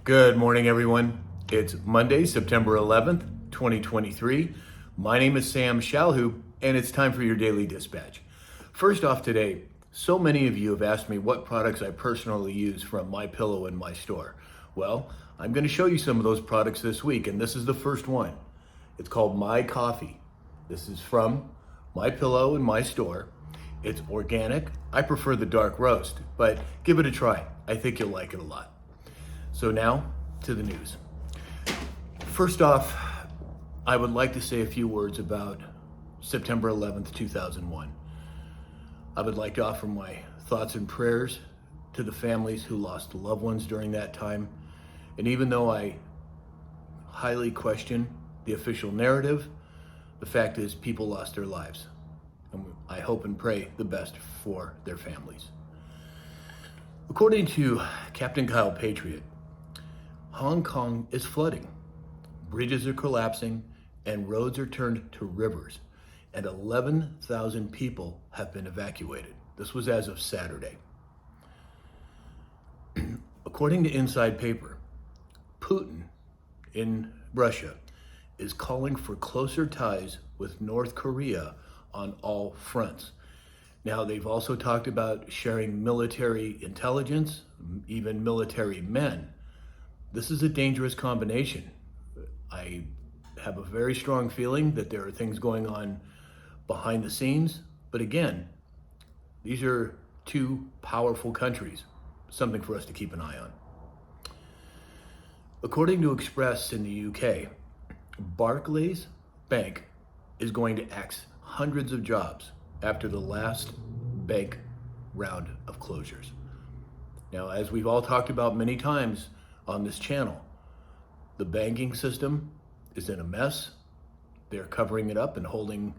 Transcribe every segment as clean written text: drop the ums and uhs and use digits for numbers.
Good morning, everyone. It's Monday, September 11th, 2023. My name is Sam Shalhoub, and it's time for your daily dispatch. First off today, so many of you have asked me what products I personally use from My Pillow in my store. Well, I'm going to show you some of those products this week, and this is the first one. It's called My Coffee. This is from My Pillow in my store. It's organic. I prefer the dark roast, but give it a try. I think you'll like it a lot. So now to the news. First off, I would like to say a few words about September 11th, 2001. I would like to offer my thoughts and prayers to the families who lost loved ones during that time. And even though I highly question the official narrative, the fact is people lost their lives. And I hope and pray the best for their families. According to Captain Kyle Patriot, Hong Kong is flooding. Bridges are collapsing and roads are turned to rivers, and 11,000 people have been evacuated. This was as of Saturday. According to Inside Paper, Putin in Russia is calling for closer ties with North Korea on all fronts. Now, they've also talked about sharing military intelligence, even military men. This is a dangerous combination. I have a very strong feeling that there are things going on behind the scenes, but again, these are two powerful countries, something for us to keep an eye on. According to Express in the UK, Barclays Bank is going to axe hundreds of jobs after the last bank round of closures. Now, as we've all talked about many times on this channel, the banking system is in a mess. They're covering it up and holding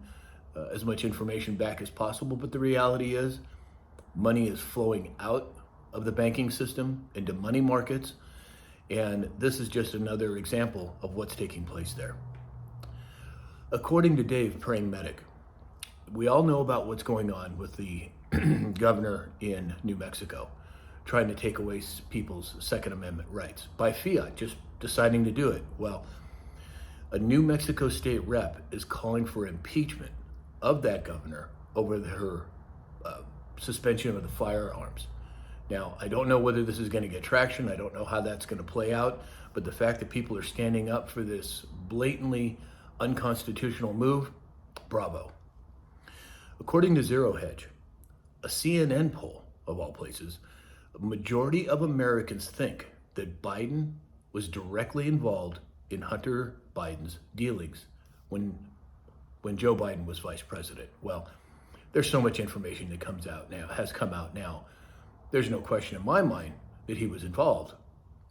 as much information back as possible, but the reality is money is flowing out of the banking system into money markets, and this is just another example of what's taking place there. According to Dave, praying medic, we all know about what's going on with the governor in New Mexico, trying to take away people's Second Amendment rights by fiat, just deciding to do it. Well, a New Mexico state rep is calling for impeachment of that governor over her suspension of the firearms. Now, I don't know whether this is going to get traction. I don't know how that's going to play out, but the fact that people are standing up for this blatantly unconstitutional move, bravo. According to Zero Hedge, a CNN poll, of all places, a majority of Americans think that Biden was directly involved in Hunter Biden's dealings when Joe Biden was vice president. Well, there's so much information that has come out now. There's no question in my mind that he was involved.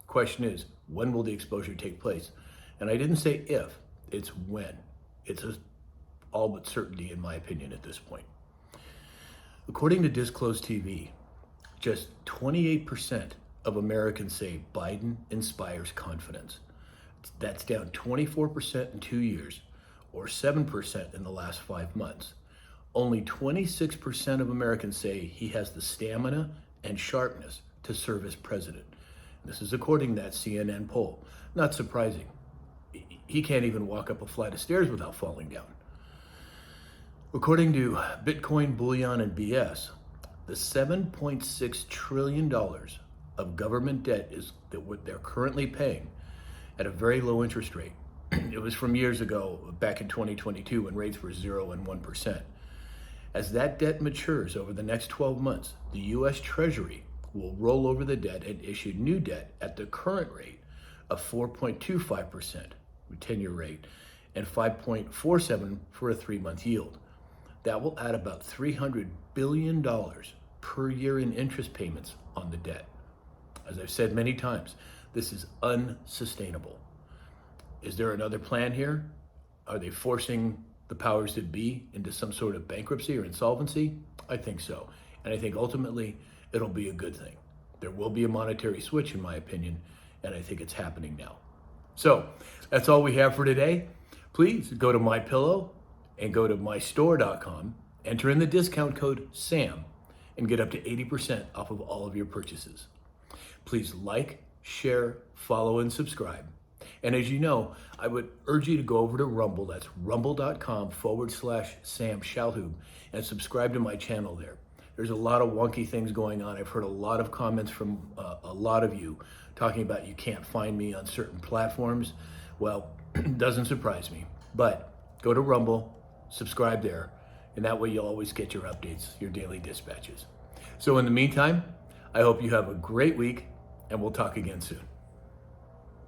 Question is, when will the exposure take place? And I didn't say if, it's when. It's all but certainty, in my opinion, at this point. According to Disclosed TV, just 28% of Americans say Biden inspires confidence. That's down 24% in 2 years, or 7% in the last 5 months. Only 26% of Americans say he has the stamina and sharpness to serve as president. This is according to that CNN poll. Not surprising. He can't even walk up a flight of stairs without falling down. According to Bitcoin, Bullion, and BS, the $7.6 trillion of government debt is that what they're currently paying at a very low interest rate. It was from years ago, back in 2022, when rates were 0 and 1%. As that debt matures over the next 12 months, the U.S. Treasury will roll over the debt and issue new debt at the current rate of 4.25%, 10-year rate, and 5.47 for a 3-month yield. That will add about $300 billion per year in interest payments on the debt. As I've said many times, this is unsustainable. Is there another plan here? Are they forcing the powers that be into some sort of bankruptcy or insolvency? I think so. And I think ultimately it'll be a good thing. There will be a monetary switch, in my opinion, and I think it's happening now. So that's all we have for today. Please go to MyPillow and go to mystore.com, enter in the discount code SAM, and get up to 80% off of all of your purchases. Please like, share, follow, and subscribe. And as you know, I would urge you to go over to Rumble. That's rumble.com/Sam Shalhoub and subscribe to my channel there. There's a lot of wonky things going on. I've heard a lot of comments from a lot of you talking about you can't find me on certain platforms. Well, it doesn't surprise me. But go to Rumble, subscribe there, and that way you'll always get your updates, your daily dispatches. So in the meantime, I hope you have a great week, and we'll talk again soon.